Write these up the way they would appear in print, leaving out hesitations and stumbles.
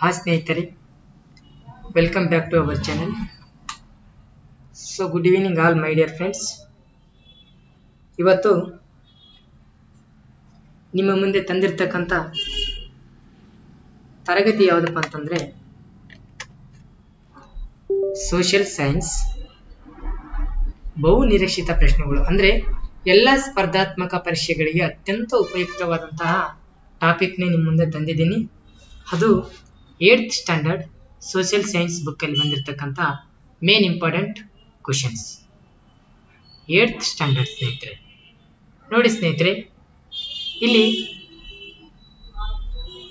Hi ಸ್ನೇಹಿತರೆ, welcome back to our channel. So good evening all my dear friends. ಇವತ್ತು ನಿಮ್ಮ ಮುಂದೆ ತಂದಿರತಕ್ಕಂಥ ತರಗತಿ ಯಾವುದಪ್ಪ ಅಂತಂದ್ರೆ ಸೋಷಿಯಲ್ ಸೈನ್ಸ್ ಬಹು ನಿರೀಕ್ಷಿತ ಪ್ರಶ್ನೆಗಳು. ಅಂದ್ರೆ ಎಲ್ಲ ಸ್ಪರ್ಧಾತ್ಮಕ ಪರೀಕ್ಷೆಗಳಿಗೆ ಅತ್ಯಂತ ಉಪಯುಕ್ತವಾದಂತಹ ಟಾಪಿಕ್ನೇ ನಿಮ್ಮ ಮುಂದೆ ತಂದಿದ್ದೀನಿ. ಅದು 8th ಸ್ಟ್ಯಾಂಡರ್ಡ್ ಸೋಷಿಯಲ್ ಸೈನ್ಸ್ ಬುಕ್ಕಲ್ಲಿ ಬಂದಿರತಕ್ಕಂಥ main important questions. 8th standard ಸ್ನೇಹಿತರೆ, ನೋಡಿ ಸ್ನೇಹಿತರೆ, ಇಲ್ಲಿ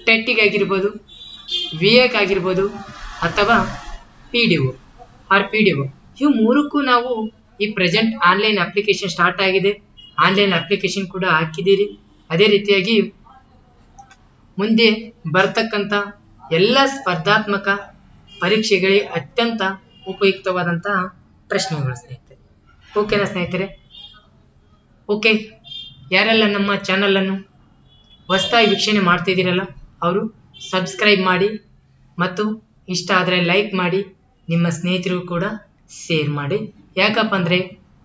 ಟೆಟ್ಟಿಗಾಗಿರ್ಬೋದು, ವಿಎಕ್ ಆಗಿರ್ಬೋದು ಅಥವಾ PDO ಇವು ಮೂರಕ್ಕೂ ನಾವು ಈ ಪ್ರೆಸೆಂಟ್ ಆನ್ಲೈನ್ ಅಪ್ಲಿಕೇಶನ್ ಸ್ಟಾರ್ಟ್ ಆಗಿದೆ. ಆನ್ಲೈನ್ ಅಪ್ಲಿಕೇಶನ್ ಕೂಡ ಹಾಕಿದ್ದೀರಿ. ಅದೇ ರೀತಿಯಾಗಿ ಮುಂದೆ ಬರ್ತಕ್ಕಂಥ ಎಲ್ಲ ಸ್ಪರ್ಧಾತ್ಮಕ ಪರೀಕ್ಷೆಗಳಿಗೆ ಅತ್ಯಂತ ಉಪಯುಕ್ತವಾದಂತಹ ಪ್ರಶ್ನೆಗಳು ಸ್ನೇಹಿತರೆ. ಓಕೆನಾ ಸ್ನೇಹಿತರೆ? ಓಕೆ, ಯಾರೆಲ್ಲ ನಮ್ಮ ಚಾನಲನ್ನು ಹೊಸದಾಗಿ ವೀಕ್ಷಣೆ ಮಾಡ್ತಿದ್ದೀರಲ್ಲ ಅವರು ಸಬ್ಸ್ಕ್ರೈಬ್ ಮಾಡಿ ಮತ್ತು ಇಷ್ಟ ಆದರೆ ಲೈಕ್ ಮಾಡಿ, ನಿಮ್ಮ ಸ್ನೇಹಿತರಿಗೂ ಕೂಡ ಶೇರ್ ಮಾಡಿ. ಯಾಕಪ್ಪ ಅಂದರೆ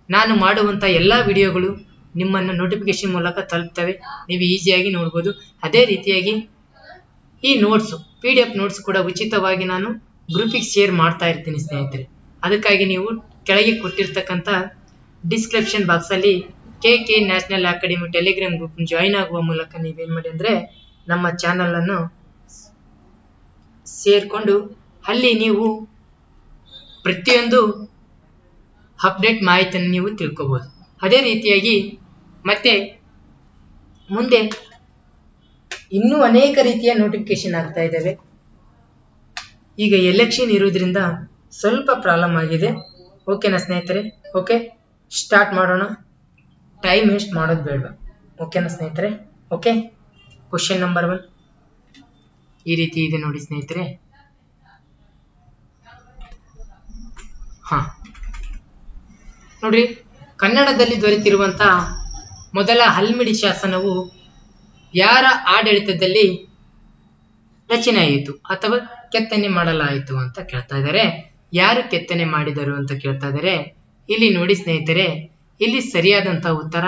ನಾನು ಮಾಡುವಂಥ ಎಲ್ಲ ವಿಡಿಯೋಗಳು ನಿಮ್ಮನ್ನು ನೋಟಿಫಿಕೇಶನ್ ಮೂಲಕ ತಲುಪ್ತವೆ, ನೀವು ಈಸಿಯಾಗಿ ನೋಡ್ಬೋದು. ಅದೇ ರೀತಿಯಾಗಿ ಈ ನೋಟ್ಸು PDF ನೋಟ್ಸ್ ಕೂಡ ಉಚಿತವಾಗಿ ನಾನು ಗ್ರೂಪಿಗೆ ಶೇರ್ ಮಾಡ್ತಾ ಇರ್ತೀನಿ ಸ್ನೇಹಿತರೆ. ಅದಕ್ಕಾಗಿ ನೀವು ಕೆಳಗೆ ಕೊಟ್ಟಿರ್ತಕ್ಕಂಥ ಡಿಸ್ಕ್ರಿಪ್ಷನ್ ಬಾಕ್ಸಲ್ಲಿ KK national academy Telegram group join ಆಗುವ ಮೂಲಕ ನೀವೇನು ಮಾಡಿ ಅಂದರೆ ನಮ್ಮ ಚಾನಲನ್ನು ಸೇರಿಕೊಂಡು ಅಲ್ಲಿ ನೀವು ಪ್ರತಿಯೊಂದು ಅಪ್ಡೇಟ್ ಮಾಹಿತಿಯನ್ನು ನೀವು ತಿಳ್ಕೊಬೋದು. ಅದೇ ರೀತಿಯಾಗಿ ಮತ್ತೆ ಮುಂದೆ ಇನ್ನೂ ಅನೇಕ ರೀತಿಯ ನೋಟಿಫಿಕೇಶನ್ ಆಗ್ತಾ ಇದ್ದಾವೆ. ಈಗ ಎಲೆಕ್ಷನ್ ಇರೋದ್ರಿಂದ ಸ್ವಲ್ಪ ಪ್ರಾಬ್ಲಮ್ ಆಗಿದೆ. ಓಕೆನಾ ಸ್ನೇಹಿತರೆ? ಓಕೆ, ಸ್ಟಾರ್ಟ್ ಮಾಡೋಣ. ಟೈಮ್ ವೇಸ್ಟ್ ಮಾಡೋದು ಬೇಡ. ಓಕೆನಾ ಸ್ನೇಹಿತರೆ? ಓಕೆ, ಕ್ವಶನ್ ನಂಬರ್ 1 ಈ ರೀತಿ ಇದೆ ನೋಡಿ ಸ್ನೇಹಿತರೆ. ನೋಡ್ರಿ, ಕನ್ನಡದಲ್ಲಿ ದೊರೆತಿರುವಂತಹ ಮೊದಲ ಹಲ್ಮಿಡಿ ಶಾಸನವು ಯಾರ ಆಡಳಿತದಲ್ಲಿ ರಚನೆ ಆಯಿತು ಅಥವಾ ಕೆತ್ತನೆ ಮಾಡಲಾಯಿತು ಅಂತ ಕೇಳ್ತಾ ಇದ್ದಾರೆ. ಯಾರು ಕೆತ್ತನೆ ಮಾಡಿದರು ಅಂತ ಕೇಳ್ತಾ ಇದ್ದಾರೆ. ಇಲ್ಲಿ ನೋಡಿ ಸ್ನೇಹಿತರೆ, ಇಲ್ಲಿ ಸರಿಯಾದಂತಹ ಉತ್ತರ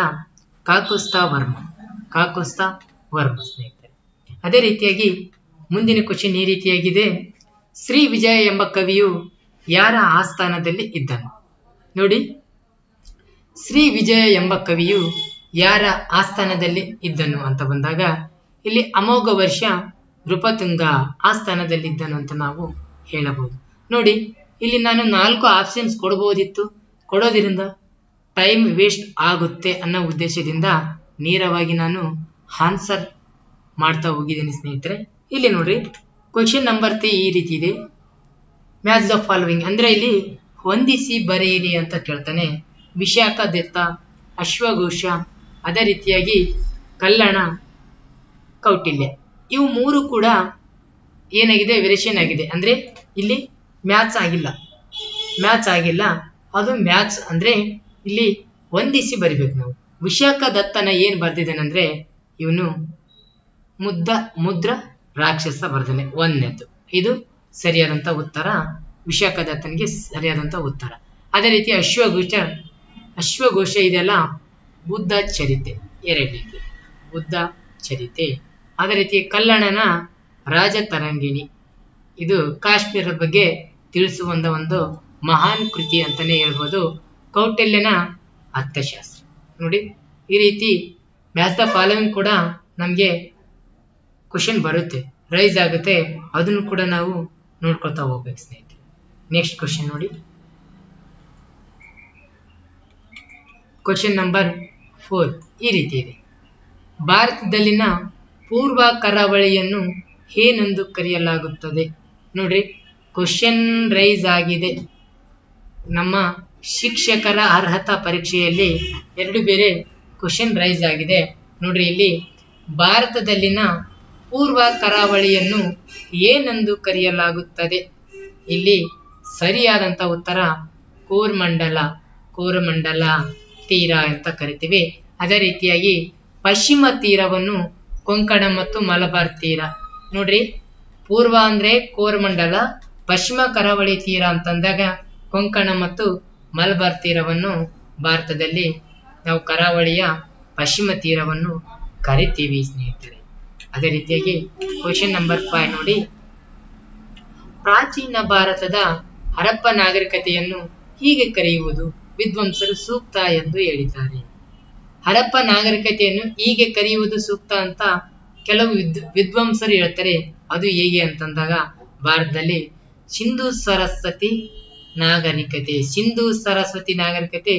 ಕಾಕುಸ್ಥಾ ವರ್ಮ ಸ್ನೇಹಿತರೆ. ಅದೇ ರೀತಿಯಾಗಿ ಮುಂದಿನ ಕ್ವಶನ್ ಈ ರೀತಿಯಾಗಿದೆ. ಶ್ರೀ ವಿಜಯ ಎಂಬ ಕವಿಯು ಯಾರ ಆಸ್ಥಾನದಲ್ಲಿ ಇದ್ದನು? ನೋಡಿ, ಶ್ರೀ ವಿಜಯ ಎಂಬ ಕವಿಯು ಯಾರ ಆಸ್ಥಾನದಲ್ಲಿ ಇದ್ದನು ಅಂತ ಬಂದಾಗ ಇಲ್ಲಿ ಅಮೋಘ ವರ್ಷ ನೃಪತುಂಗ ಆಸ್ಥಾನದಲ್ಲಿದ್ದನು ಅಂತ ನಾವು ಹೇಳಬಹುದು. ನೋಡಿ, ಇಲ್ಲಿ ನಾನು 4 ಆಪ್ಷನ್ಸ್ ಕೊಡಬಹುದಿತ್ತು. ಕೊಡೋದ್ರಿಂದ ಟೈಮ್ ವೇಸ್ಟ್ ಆಗುತ್ತೆ ಅನ್ನೋ ಉದ್ದೇಶದಿಂದ ನೇರವಾಗಿ ನಾನು ಆನ್ಸರ್ ಮಾಡ್ತಾ ಹೋಗಿದ್ದೀನಿ ಸ್ನೇಹಿತರೆ. ಇಲ್ಲಿ ನೋಡ್ರಿ, ಕ್ವಶನ್ ನಂಬರ್ 3 ಈ ರೀತಿ ಇದೆ. ಮ್ಯಾಚ್ ದ ಫಾಲೋವಿಂಗ್ ಅಂದ್ರೆ ಇಲ್ಲಿ ಹೊಂದಿಸಿ ಬರೆಯಿರಿ ಅಂತ ಕೇಳ್ತಾನೆ. ವಿಶಾಖ ದತ್ತ, ಅಶ್ವಘೋಷ, ಅದೇ ರೀತಿಯಾಗಿ ಕಲ್ಲಣ, ಕೌಟಿಲ್ಯ, ಇವು ಮೂರು ಕೂಡ ಏನಾಗಿದೆ, ವೇರಿಯೇಷನ್ ಆಗಿದೆ. ಅಂದ್ರೆ ಇಲ್ಲಿ ಮ್ಯಾಚ್ ಆಗಿಲ್ಲ. ಅದು ಮ್ಯಾಚ್ ಅಂದ್ರೆ ಇಲ್ಲಿ ಹೊಂದಿಸಿ ಬರಿಬೇಕು ನಾವು. ವಿಶಾಖ ದತ್ತನ ಏನ್ ಬರ್ದಿದ್ದಾನಂದ್ರೆ ಇವನು ಮುದ್ರ ರಾಕ್ಷಸ ಬರ್ದಾನೆ, 1ನೇದು. ಇದು ಸರಿಯಾದಂತ ಉತ್ತರ, ವಿಶಾಖ ದತ್ತನಿಗೆ ಸರಿಯಾದಂತ ಉತ್ತರ. ಅದೇ ರೀತಿ ಅಶ್ವಘೋಷ ಇದೆಲ್ಲ ಬುದ್ಧ ಚರಿತೆ, 2 ಬುದ್ಧ ಚರಿತೆ. ಅದೇ ರೀತಿ ಕಲ್ಲಣನ ರಾಜತರಂಗಿಣಿ, ಇದು ಕಾಶ್ಮೀರದ ಬಗ್ಗೆ ತಿಳಿಸುವ ಒಂದು ಮಹಾನ್ ಕೃತಿ ಅಂತಾನೆ ಹೇಳ್ಬೋದು. ಕೌಟಿಲ್ಯನ ಅರ್ಥಶಾಸ್ತ್ರ. ನೋಡಿ, ಈ ರೀತಿ ಮ್ಯಾಚ್ ದ ಫಾಲೋವಿಂಗ್ ಕೂಡ ನಮಗೆ ಕ್ವಶನ್ ಬರುತ್ತೆ, ರೈಸ್ ಆಗುತ್ತೆ. ಅದನ್ನು ಕೂಡ ನಾವು ನೋಡ್ಕೊಳ್ತಾ ಹೋಗ್ಬೇಕು ಸ್ನೇಹಿತರೆ. ನೆಕ್ಸ್ಟ್ ಕ್ವಶನ್ ನೋಡಿ, ಕ್ವಶನ್ ನಂಬರ್ 4 ಈ ರೀತಿ ಇದೆ. ಭಾರತದಲ್ಲಿನ ಪೂರ್ವ ಕರಾವಳಿಯನ್ನು ಏನೆಂದು ಕರೆಯಲಾಗುತ್ತದೆ? ನೋಡ್ರಿ, ಕ್ವಶನ್ ರೈಸ್ ಆಗಿದೆ. ನಮ್ಮ ಶಿಕ್ಷಕರ ಅರ್ಹತಾ ಪರೀಕ್ಷೆಯಲ್ಲಿ 2 ಬೇರೆ ಕ್ವಶನ್ ರೈಸ್ ಆಗಿದೆ. ನೋಡ್ರಿ, ಇಲ್ಲಿ ಭಾರತದಲ್ಲಿನ ಪೂರ್ವ ಕರಾವಳಿಯನ್ನು ಏನೆಂದು ಕರೆಯಲಾಗುತ್ತದೆ? ಇಲ್ಲಿ ಸರಿಯಾದಂತ ಉತ್ತರ ಕೋರಮಂಡಲ ತೀರ ಅಂತ ಕರಿತೀವಿ. ಅದೇ ರೀತಿಯಾಗಿ ಪಶ್ಚಿಮ ತೀರವನ್ನು ಕೊಂಕಣ ಮತ್ತು ಮಲಬಾರ್ ತೀರ. ನೋಡ್ರಿ, ಪೂರ್ವ ಅಂದ್ರೆ ಕೋರಮಂಡಲ, ಪಶ್ಚಿಮ ಕರಾವಳಿ ತೀರ ಅಂತಂದಾಗ ಕೊಂಕಣ ಮತ್ತು ಮಲಬಾರ್ ತೀರವನ್ನು ಭಾರತದಲ್ಲಿ ನಾವು ಕರಾವಳಿಯ ಪಶ್ಚಿಮ ತೀರವನ್ನು ಕರಿತೀವಿ ಸ್ನೇಹಿತರೆ. ಅದೇ ರೀತಿಯಾಗಿ ಕ್ವಶನ್ ನಂಬರ್ 5 ನೋಡಿ. ಪ್ರಾಚೀನ ಭಾರತದ ಹರಪ್ಪ ನಾಗರಿಕತೆಯನ್ನು ಹೀಗೆ ಕರೆಯುವುದು ವಿದ್ವಾಂಸರು ಸೂಕ್ತ ಎಂದು ಹೇಳಿದ್ದಾರೆ. ಹರಪ್ಪ ನಾಗರಿಕತೆಯನ್ನು ಹೀಗೆ ಕರೆಯುವುದು ಸೂಕ್ತ ಅಂತ ಕೆಲವು ವಿದ್ವಾಂಸರು ಹೇಳ್ತಾರೆ. ಅದು ಹೇಗೆ ಅಂತಂದಾಗ ಭಾರತದಲ್ಲಿ ಸಿಂಧೂ ಸರಸ್ವತಿ ನಾಗರಿಕತೆ, ಸಿಂಧೂ ಸರಸ್ವತಿ ನಾಗರಿಕತೆ,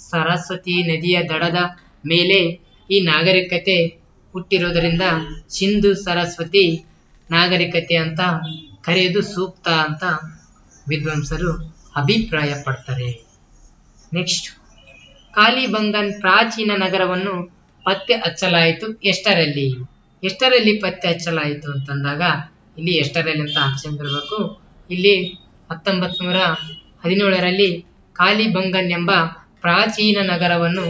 ಸರಸ್ವತಿ ನದಿಯ ದಡದ ಮೇಲೆ ಈ ನಾಗರಿಕತೆ ಹುಟ್ಟಿರೋದರಿಂದ ಸಿಂಧೂ ಸರಸ್ವತಿ ನಾಗರಿಕತೆ ಅಂತ ಕರೆಯುವುದು ಸೂಕ್ತ ಅಂತ ವಿದ್ವಾಂಸರು ಅಭಿಪ್ರಾಯ ಪಡ್ತಾರೆ. ನೆಕ್ಸ್ಟ್, ಕಾಲಿಬಂಗನ್ ಪ್ರಾಚೀನ ನಗರವನ್ನು ಪತ್ತೆ ಹಚ್ಚಲಾಯಿತು ಎಷ್ಟರಲ್ಲಿ? ಎಷ್ಟರಲ್ಲಿ ಪತ್ತೆ ಹಚ್ಚಲಾಯಿತು ಅಂತಂದಾಗ ಇಲ್ಲಿ ಎಷ್ಟರಲ್ಲಿ ಅಂತ ಆಪ್ಷನ್ ಬರಬೇಕು. ಇಲ್ಲಿ 1917ರಲ್ಲಿ ಕಾಲಿಬಂಗನ್ ಎಂಬ ಪ್ರಾಚೀನ ನಗರವನ್ನು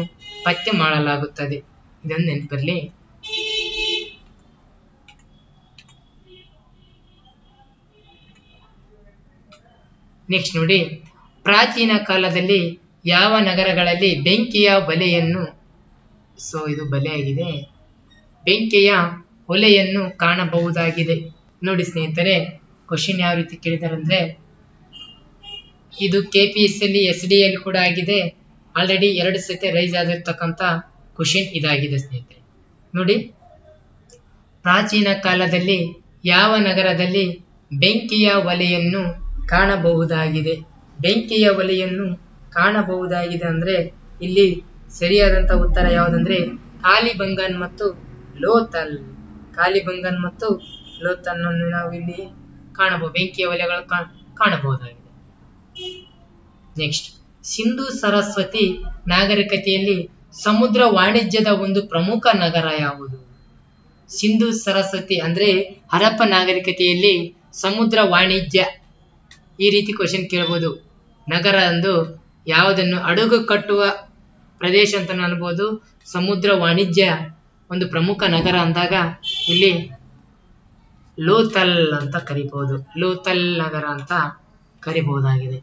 ಪತ್ತೆ ಮಾಡಲಾಗುತ್ತದೆ. ಇದನ್ನು ನೆನಪಿರಲಿ. ನೆಕ್ಸ್ಟ್ ನೋಡಿ, ಪ್ರಾಚೀನ ಕಾಲದಲ್ಲಿ ಯಾವ ನಗರಗಳಲ್ಲಿ ಬೆಂಕಿಯ ಬಲೆಯನ್ನು, ಇದು ಬಲೆ ಆಗಿದೆ, ಬೆಂಕಿಯ ಒಲೆಯನ್ನು ಕಾಣಬಹುದಾಗಿದೆ? ನೋಡಿ ಸ್ನೇಹಿತರೆ, ಕ್ವಶನ್ ಯಾವ ರೀತಿ ಕೇಳಿದ್ದಾರೆ ಅಂದ್ರೆ, ಇದು KPSC ಅಲ್ಲಿ SD ಅಲ್ಲಿ ಕೂಡ ಆಗಿದೆ. ಆಲ್ರೆಡಿ 2 ಸತಿ ರೈಸ್ ಆಗಿರ್ತಕ್ಕಂಥ ಕ್ವಶನ್ ಇದಾಗಿದೆ ಸ್ನೇಹಿತರೆ. ನೋಡಿ, ಪ್ರಾಚೀನ ಕಾಲದಲ್ಲಿ ಯಾವ ನಗರದಲ್ಲಿ ಬೆಂಕಿಯ ಒಲೆಯನ್ನು ಕಾಣಬಹುದಾಗಿದೆ? ಬೆಂಕಿಯ ಒಲೆಯನ್ನು ಕಾಣಬಹುದಾಗಿದೆ ಅಂದ್ರೆ ಇಲ್ಲಿ ಸರಿಯಾದಂತ ಉತ್ತರ ಯಾವುದಂದ್ರೆ ಕಾಲಿಬಂಗನ್ ಮತ್ತು ಲೋಥಲ್. ಕಾಲಿಬಂಗನ್ ಮತ್ತು ಲೋಥಲ್ ಅನ್ನು ನಾವು ಇಲ್ಲಿ ಕಾಣಬಹುದು, ಬೆಂಕಿಯ ಒಲೆಗಳು ಕಾಣಬಹುದಾಗಿದೆ. ನೆಕ್ಸ್ಟ್, ಸಿಂಧೂ ಸರಸ್ವತಿ ನಾಗರಿಕತೆಯಲ್ಲಿ ಸಮುದ್ರ ವಾಣಿಜ್ಯದ ಒಂದು ಪ್ರಮುಖ ನಗರ ಯಾವುದು? ಸಿಂಧೂ ಸರಸ್ವತಿ ಅಂದ್ರೆ ಹರಪ್ಪ ನಾಗರಿಕತೆಯಲ್ಲಿ ಸಮುದ್ರ ವಾಣಿಜ್ಯ, ಈ ರೀತಿ ಕ್ವಶನ್ ಕೇಳಬಹುದು. ನಗರ ಅಂದು ಯಾವುದನ್ನು ಹಡಗು ಕಟ್ಟುವ ಪ್ರದೇಶ ಅಂತ ಅನ್ಬೋದು. ಸಮುದ್ರ ವಾಣಿಜ್ಯ ಒಂದು ಪ್ರಮುಖ ನಗರ ಅಂದಾಗ ಇಲ್ಲಿ ಲೋಥಲ್ ಅಂತ ಕರಿಬಹುದು, ಲೋಥಲ್ ನಗರ ಅಂತ ಕರಿಬಹುದಾಗಿದೆ.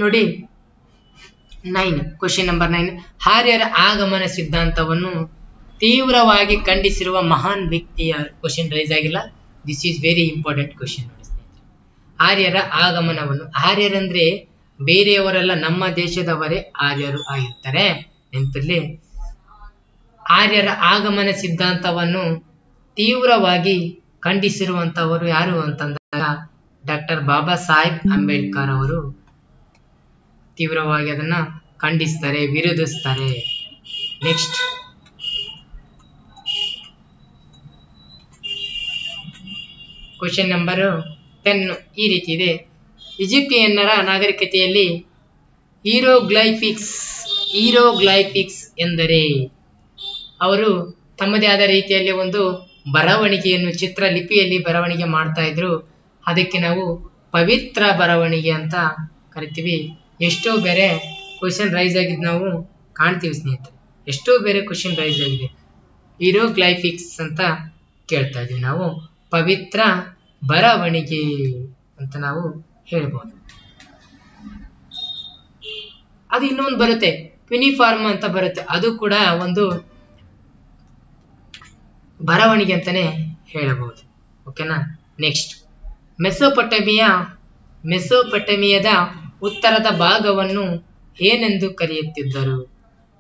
ನೋಡಿ 9, ಕ್ವಶನ್ ನಂಬರ್ 9, ಆರ್ಯರ ಆಗಮನ ಸಿದ್ಧಾಂತವನ್ನು ತೀವ್ರವಾಗಿ ಖಂಡಿಸಿರುವ ಮಹಾನ್ ವ್ಯಕ್ತಿ ಯಾರು? ಕ್ವಶನ್ ರೈಸ್ ಆಗಿಲ್ಲ. This is very important question. ನೋಡಿ ಸ್ನೇಹಿತರೆ, ಆರ್ಯರ ಆಗಮನವನ್ನು, ಆರ್ಯರಂದ್ರೆ ಬೇರೆಯವರೆಲ್ಲ ನಮ್ಮ ದೇಶದವರೇ ಆರ್ಯರು ಆಗಿರ್ತಾರೆ, ನೆನಪಿರ್ಲಿ. ಆರ್ಯರ ಆಗಮನ ಸಿದ್ಧಾಂತವನ್ನು ತೀವ್ರವಾಗಿ ಖಂಡಿಸಿರುವಂತವರು ಯಾರು ಅಂತಂದಾಗ ಡಾಕ್ಟರ್ ಬಾಬಾ ಸಾಹೇಬ್ ಅಂಬೇಡ್ಕರ್ ಅವರು ತೀವ್ರವಾಗಿ ಅದನ್ನ ಖಂಡಿಸ್ತಾರೆ, ವಿರೋಧಿಸ್ತಾರೆ. ನೆಕ್ಸ್ಟ್, ಕ್ವಶನ್ ನಂಬರ್ 10 ಈ ರೀತಿ ಇದೆ. ಈಜಿಪ್ಟಿಯನ್ನರ ನಾಗರಿಕತೆಯಲ್ಲಿ ಹೀರೋಗ್ಲೈಫಿಕ್ಸ್ ಎಂದರೆ? ಅವರು ತಮ್ಮದೇ ಆದ ರೀತಿಯಲ್ಲಿ ಒಂದು ಬರವಣಿಗೆಯನ್ನು ಚಿತ್ರಲಿಪಿಯಲ್ಲಿ ಬರವಣಿಗೆ ಮಾಡ್ತಾ ಇದ್ರು. ಅದಕ್ಕೆ ನಾವು ಪವಿತ್ರ ಬರವಣಿಗೆ ಅಂತ ಕರಿತೀವಿ. ಎಷ್ಟೋ ಬೇರೆ ಕ್ವಶನ್ ರೈಸ್ ಆಗಿದ್ದು ನಾವು ಕಾಣ್ತೀವಿ ಸ್ನೇಹಿತರೆ, ಎಷ್ಟೋ ಬೇರೆ ಕ್ವಶನ್ ರೈಸ್ ಆಗಿದೆ. ಹೀರೋಗ್ಲೈಫಿಕ್ಸ್ ಅಂತ ಕೇಳ್ತಾ ಇದೀವಿ ನಾವು, ಪವಿತ್ರ ಬರವಣಿಗೆ ಅಂತ ನಾವು ಹೇಳ್ಬೋದು. ಅದು ಇನ್ನೊಂದು ಬರುತ್ತೆ, ಯುನಿಫಾರ್ಮ್ ಅಂತ ಬರುತ್ತೆ, ಅದು ಕೂಡ ಒಂದು ಬರವಣಿಗೆ ಅಂತಾನೆ ಹೇಳಬಹುದು. ಓಕೆನಾ. ನೆಕ್ಸ್ಟ್, ಮೆಸೊಪೊಟೇಮಿಯಾದ ಉತ್ತರದ ಭಾಗವನ್ನು ಏನೆಂದು ಕರೆಯುತ್ತಿದ್ದರು?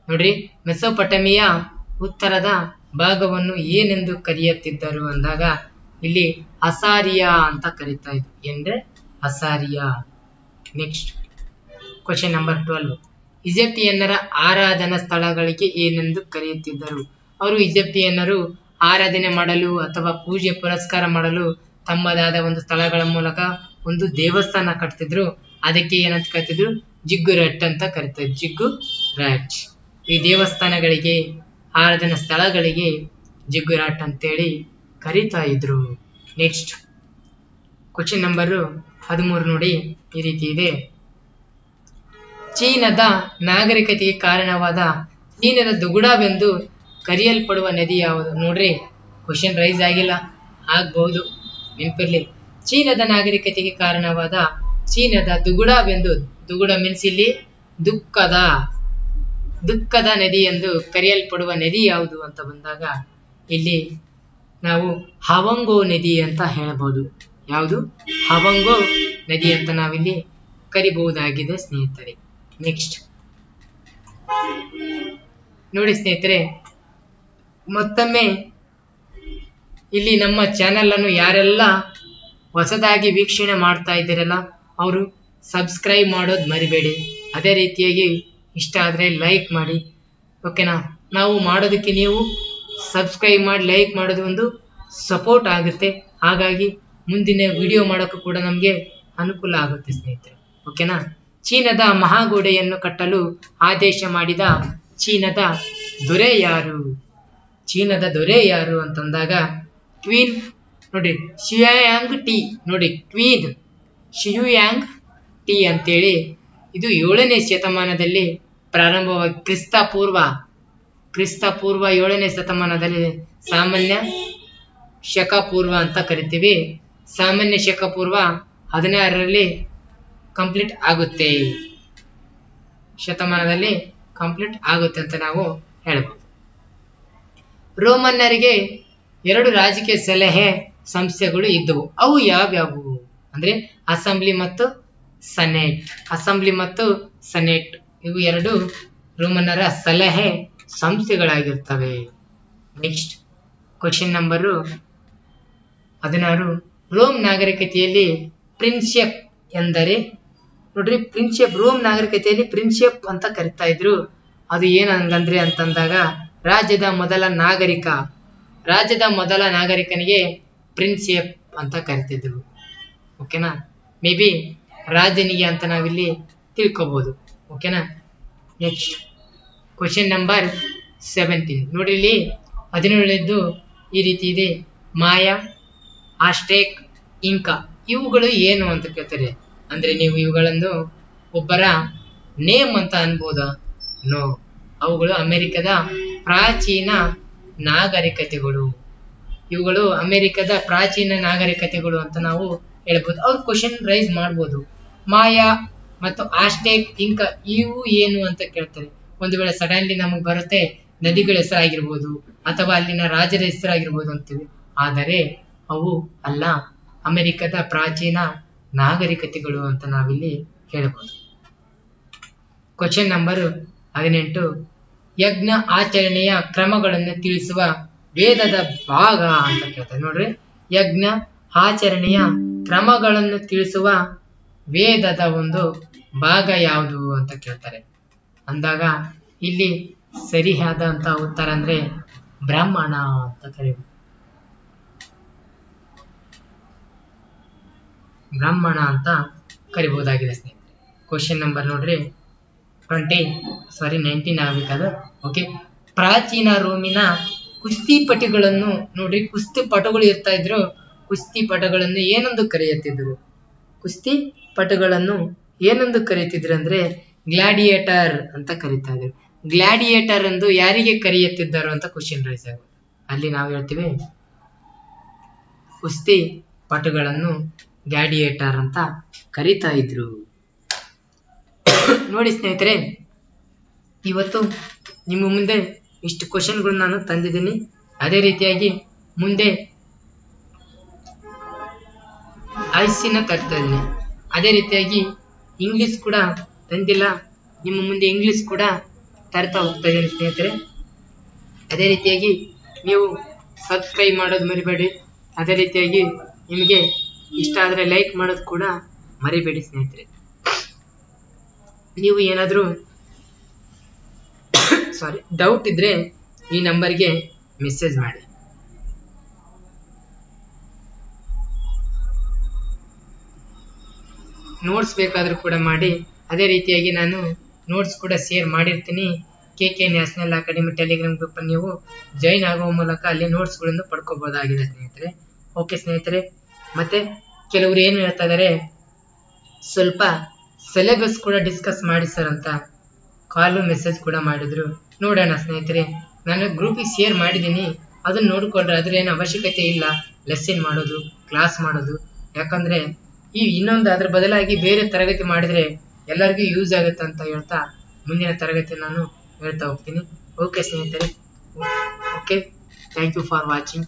ನೋಡ್ರಿ, ಮೆಸೊಪೊಟೇಮಿಯಾ ಉತ್ತರದ ಭಾಗವನ್ನು ಏನೆಂದು ಕರೆಯುತ್ತಿದ್ದರು ಅಂದಾಗ ಇಲ್ಲಿ ಅಸಾರಿಯಾ ಅಂತ ಕರೀತಾ ಇದ್ರು. ಏನ್ರೆ ಅಸಾರಿಯಾ. ನೆಕ್ಸ್ಟ್, ಕ್ವಶನ್ ನಂಬರ್ 12, ಈಜಿಪ್ಟಿಯನ್ನರ ಆರಾಧನಾ ಸ್ಥಳಗಳಿಗೆ ಏನೆಂದು ಕರೆಯುತ್ತಿದ್ದರು? ಅವರು ಈಜಿಪ್ಟಿಯನ್ನರು ಆರಾಧನೆ ಮಾಡಲು ಅಥವಾ ಪೂಜೆ ಪುರಸ್ಕಾರ ಮಾಡಲು ತಮ್ಮದಾದ ಒಂದು ಸ್ಥಳಗಳ ಮೂಲಕ ಒಂದು ದೇವಸ್ಥಾನ ಕಟ್ತಿದ್ರು. ಅದಕ್ಕೆ ಏನಂತ ಕರಿತಿದ್ರು? ಜಿಗ್ಗುರಾಟ್ ಅಂತ ಕರಿತಾರೆ, ಜಿಗ್ಗುರಾಟ್. ಈ ದೇವಸ್ಥಾನಗಳಿಗೆ, ಆರಾಧನಾ ಸ್ಥಳಗಳಿಗೆ ಜಿಗ್ಗುರಾಟ್ ಅಂತೇಳಿ ಕರೀತಾ ಇದ್ರು. ನೆಕ್ಸ್ಟ್, ಕ್ವಶನ್ ನಂಬರ್ 13 ನೋಡಿ, ಈ ರೀತಿ ಇದೆ. ಚೀನಾದ ನಾಗರಿಕತೆಗೆ ಕಾರಣವಾದ ಚೀನಾದ ದುಗುಡವೆಂದು ಕರೆಯಲ್ಪಡುವ ನದಿ ಯಾವುದು? ನೋಡ್ರಿ, ಕ್ವಶನ್ ರೈಸ್ ಆಗಿಲ್ಲ, ಆಗ್ಬಹುದು, ನೆನಪಿರ್ಲಿ. ಚೀನಾದ ನಾಗರಿಕತೆಗೆ ಕಾರಣವಾದ ಚೀನಾದ ದುಗುಡವೆಂದು, ದುಗುಡ ಮೀನ್ಸ್ ಇಲ್ಲಿ ದುಃಖದ ನದಿ ಎಂದು ಕರೆಯಲ್ಪಡುವ ನದಿ ಯಾವುದು ಅಂತ ಬಂದಾಗ ಇಲ್ಲಿ ನಾವು ಹವಂಗೋ ನದಿ ಅಂತ ಹೇಳಬಹುದು. ಯಾವುದು? ಹವಂಗೋ ನದಿ ಅಂತ ನಾವಿಲ್ಲಿ ಕರಿಬಹುದಾಗಿದೆ ಸ್ನೇಹಿತರೆ. ನೆಕ್ಸ್ಟ್ ನೋಡಿ ಸ್ನೇಹಿತರೆ, ಮತ್ತೊಮ್ಮೆ ಇಲ್ಲಿ ನಮ್ಮ ಚಾನೆಲ್ ಅನ್ನು ಯಾರೆಲ್ಲ ಹೊಸದಾಗಿ ವೀಕ್ಷಣೆ ಮಾಡ್ತಾ ಇದ್ದೀರಲ್ಲ ಅವರು ಸಬ್ಸ್ಕ್ರೈಬ್ ಮಾಡೋದು ಮರಿಬೇಡಿ. ಅದೇ ರೀತಿಯಾಗಿ ಇಷ್ಟ ಆದರೆ ಲೈಕ್ ಮಾಡಿ, ಓಕೆನಾ? ನಾವು ಮಾಡೋದಕ್ಕೆ ನೀವು ಸಬ್ಸ್ಕ್ರೈಬ್ ಮಾಡಿ ಲೈಕ್ ಮಾಡೋದು ಒಂದು ಸಪೋರ್ಟ್ ಆಗುತ್ತೆ. ಹಾಗಾಗಿ ಮುಂದಿನ ವಿಡಿಯೋ ಮಾಡೋಕ್ಕೂ ಕೂಡ ನಮಗೆ ಅನುಕೂಲ ಆಗುತ್ತೆ ಸ್ನೇಹಿತರೆ, ಓಕೆನಾ? ಚೀನಾದ ಮಹಾಗೋಡೆಯನ್ನು ಕಟ್ಟಲು ಆದೇಶ ಮಾಡಿದ ಚೀನಾದ ದೊರೆ ಯಾರು? ಚೀನಾದ ದೊರೆ ಯಾರು ಅಂತಂದಾಗ ಕ್ವೀನ್ ನೋಡಿ, ಶಿಯುಯಾಂಗ್ ಟಿ. ನೋಡಿ, ಕ್ವೀನ್ ಶಿಯುಯಾಂಗ್ ಟಿ ಅಂತೇಳಿ ಇದು 7ನೇ ಶತಮಾನದಲ್ಲಿ ಪ್ರಾರಂಭವಾಗಿ ಕ್ರಿಸ್ತ ಪೂರ್ವ 7ನೇ ಶತಮಾನದಲ್ಲಿ ಸಾಮಾನ್ಯ ಶಕ ಪೂರ್ವ ಅಂತ ಕರಿತೀವಿ. ಸಾಮಾನ್ಯ ಶಕ ಪೂರ್ವ 16ರಲ್ಲಿ ಕಂಪ್ಲೀಟ್ ಆಗುತ್ತೆ, ಶತಮಾನದಲ್ಲಿ ಕಂಪ್ಲೀಟ್ ಆಗುತ್ತೆ ಅಂತ ನಾವು ಹೇಳ್ಬೋದು. ರೋಮನ್ನರಿಗೆ 2 ರಾಜಕೀಯ ಸಲಹೆ ಸಂಸ್ಥೆಗಳು ಇದ್ದವು. ಅವು ಯಾವ್ಯಾವು ಅಂದ್ರೆ ಅಸೆಂಬ್ಲಿ ಮತ್ತು ಸೆನೆಟ್. ಇವು 2 ರೋಮನ್ನರ ಸಲಹೆ ಸಂಸ್ಥೆಗಳಾಗಿರ್ತವೆ. Next question number 16. ರೋಮ್ ನಾಗರಿಕತೆಯಲ್ಲಿ ಪ್ರಿನ್ಸೆಪ್ ಎಂದರೆ ನೋಡ್ರಿ, ಪ್ರಿನ್ಸೆಪ್ ರೋಮ್ ನಾಗರಿಕತೆಯಲ್ಲಿ ಪ್ರಿನ್ಸೆಪ್ ಅಂತ ಕರಿತಾ ಇದ್ರು. ಅದು ಏನಂದ್ರೆ ಅಂತಂದಾಗ ರಾಜ್ಯದ ಮೊದಲ ನಾಗರಿಕನಿಗೆ ಪ್ರಿನ್ಸೆಪ್ ಅಂತ ಕರಿತಿದ್ರು, ಓಕೆನಾ? ಮೇ ಬಿ ರಾಜನಿಗೆ ಅಂತ ನಾವಿಲ್ಲಿ ತಿಳ್ಕೊಬಹುದು, ಓಕೆನಾ? Next question number 17. ನೋಡಿ, ಇಲ್ಲಿ 17ನೇದು ಈ ರೀತಿ ಇದೆ. ಮಾಯಾ, ಆಸ್ಟೆಕ್, ಇಂಕಾ ಇವುಗಳು ಏನು ಅಂತ ಕೇಳ್ತಾರೆ. ಅಂದ್ರೆ ನೀವು ಇವುಗಳನ್ನು ಒಬ್ಬರ ನೇಮ್ ಅಂತ ಅನ್ಬೋದಾ? ನೋ, ಅವುಗಳು ಅಮೆರಿಕದ ಪ್ರಾಚೀನ ನಾಗರಿಕತೆಗಳು. ಇವುಗಳು ಅಮೆರಿಕದ ಪ್ರಾಚೀನ ನಾಗರಿಕತೆಗಳು ಅಂತ ನಾವು ಹೇಳ್ಬೋದು. ಅವ್ರು ಕ್ವಶನ್ ರೈಸ್ ಮಾಡ್ಬೋದು. ಮಾಯಾ ಮತ್ತು ಆಸ್ಟೆಕ್, ಇಂಕಾ ಇವು ಏನು ಅಂತ ಕೇಳ್ತಾರೆ. ಒಂದು ವೇಳೆ ಸಡನ್ಲಿ ನಮಗೆ ಬರುತ್ತೆ ನದಿಗಳ ಹೆಸರಾಗಿರ್ಬೋದು ಅಥವಾ ಅಲ್ಲಿನ ರಾಜರ ಹೆಸರಾಗಿರ್ಬೋದು ಅಂತೀವಿ. ಆದರೆ ಅವು ಅಲ್ಲ, ಅಮೆರಿಕದ ಪ್ರಾಚೀನ ನಾಗರಿಕತೆಗಳು ಅಂತ ನಾವಿಲ್ಲಿ ಹೇಳ್ಬೋದು. Question number 18. ಯಜ್ಞ ಆಚರಣೆಯ ಕ್ರಮಗಳನ್ನು ತಿಳಿಸುವ ವೇದದ ಭಾಗ ಅಂತ ಕೇಳ್ತಾರೆ. ನೋಡ್ರಿ, ಯಜ್ಞ ಆಚರಣೆಯ ಕ್ರಮಗಳನ್ನು ತಿಳಿಸುವ ವೇದದ ಒಂದು ಭಾಗ ಯಾವುದು ಅಂತ ಕೇಳ್ತಾರೆ. ಅಂದಾಗ ಇಲ್ಲಿ ಸರಿಯಾದಂತ ಉತ್ತರ ಅಂದ್ರೆ ಬ್ರಾಹ್ಮಣ ಅಂತ ಕರೀಬಹುದು. ಬ್ರಾಹ್ಮಣ ಅಂತ ಕರಿಬಹುದಾಗಿದೆ ಸ್ನೇಹಿತರೆ. ಕ್ವಶನ್ ನಂಬರ್ ನೋಡ್ರಿ 19 ಆಗ್ಬೇಕಾದ. ಓಕೆ, ಪ್ರಾಚೀನ ರೋಮಿನ ಕುಸ್ತಿಪಟುಗಳನ್ನು ನೋಡ್ರಿ, ಕುಸ್ತಿಪಟುಗಳು ಇರ್ತಾ ಇದ್ರು. ಕುಸ್ತಿಪಟುಗಳನ್ನು ಏನೊಂದು ಕರೆಯುತ್ತಿದ್ರು? ಕುಸ್ತಿಪಟುಗಳನ್ನು ಏನೊಂದು ಕರೆಯುತ್ತಿದ್ರು ಅಂದ್ರೆ ಗ್ಲಾಡಿಯೇಟರ್ ಅಂತ ಕರೀತಾ ಇದ್ರು. ಗ್ಲಾಡಿಯೇಟರ್ ಎಂದು ಯಾರಿಗೆ ಕರೆಯುತ್ತಿದ್ದರು ಅಂತ ಕ್ವಶನ್ ರೈಸ್ ಆಗುತ್ತೆ. ಅಲ್ಲಿ ನಾವು ಹೇಳ್ತೀವಿ ಕುಸ್ತಿ ಪಟುಗಳನ್ನು ಗ್ಲಾಡಿಯೇಟರ್ ಅಂತ ಕರೀತಾ ಇದ್ರು. ನೋಡಿ ಸ್ನೇಹಿತರೆ, ಇವತ್ತು ನಿಮ್ಮ ಮುಂದೆ ಇಷ್ಟು ಕ್ವಶನ್ಗಳು ನಾನು ತಂದಿದ್ದೀನಿ. ಅದೇ ರೀತಿಯಾಗಿ ಮುಂದೆ ಐಸಿನ ತರ್ತಾ ಇದ್ದೀನಿ. ಅದೇ ರೀತಿಯಾಗಿ ಇಂಗ್ಲಿಷ್ ಕೂಡ ತಂದಿಲ್ಲ, ನಿಮ್ಮ ಮುಂದೆ ಇಂಗ್ಲಿಷ್ ಕೂಡ ತರ್ತಾ ಹೋಗ್ತಾ ಇದ್ದೀನಿ ಸ್ನೇಹಿತರೆ. ಅದೇ ರೀತಿಯಾಗಿ ನೀವು ಸಬ್ಸ್ಕ್ರೈಬ್ ಮಾಡೋದು ಮರಿಬೇಡಿ. ಅದೇ ರೀತಿಯಾಗಿ ನಿಮಗೆ ಇಷ್ಟ ಆದರೆ ಲೈಕ್ ಮಾಡೋದು ಕೂಡ ಮರಿಬೇಡಿ ಸ್ನೇಹಿತರೆ. ನೀವು ಏನಾದರೂ ಡೌಟ್ ಇದ್ರೆ ಈ ನಂಬರ್ಗೆ ಮೆಸೇಜ್ ಮಾಡಿ. ನೋಟ್ಸ್ ಬೇಕಾದರೂ ಕೂಡ ಮಾಡಿ. ಅದೇ ರೀತಿಯಾಗಿ ನಾನು ನೋಟ್ಸ್ ಕೂಡ ಶೇರ್ ಮಾಡಿರ್ತೀನಿ. KK national academy Telegram group ನೀವು ಜಾಯಿನ್ ಆಗುವ ಮೂಲಕ ಅಲ್ಲಿ ನೋಟ್ಸ್ಗಳನ್ನು ಪಡ್ಕೋಬಹುದಾಗಿದೆ ಸ್ನೇಹಿತರೆ. ಓಕೆ ಸ್ನೇಹಿತರೆ, ಮತ್ತೆ ಕೆಲವರು ಏನು ಹೇಳ್ತಾ ಇದ್ದಾರೆ, ಸ್ವಲ್ಪ ಸಿಲೆಬಸ್ ಕೂಡ ಡಿಸ್ಕಸ್ ಮಾಡಿ ಸರ್ ಅಂತ ಕಾಲು ಮೆಸೇಜ್ ಕೂಡ ಮಾಡಿದ್ರು. ನೋಡೋಣ ಸ್ನೇಹಿತರೆ, ನಾನು ಗ್ರೂಪಿಗೆ ಶೇರ್ ಮಾಡಿದ್ದೀನಿ, ಅದನ್ನ ನೋಡಿಕೊಂಡ್ರೆ ಅದ್ರೇನು ಅವಶ್ಯಕತೆ ಇಲ್ಲ ಲೆಸನ್ ಮಾಡೋದು, ಕ್ಲಾಸ್ ಮಾಡೋದು. ಯಾಕಂದ್ರೆ ಈ ಇನ್ನೊಂದು ಅದ್ರ ಬದಲಾಗಿ ಬೇರೆ ತರಗತಿ ಮಾಡಿದ್ರೆ ಎಲ್ಲರಿಗೂ ಯೂಸ್ ಆಗುತ್ತೆ ಅಂತ ಹೇಳ್ತಾ ಮುಂದಿನ ತರಗತಿ ನಾನು ಹೇಳ್ತಾ ಹೋಗ್ತೀನಿ. ಓಕೆ ಸ್ನೇಹಿತರೆ, okay, thank you for watching.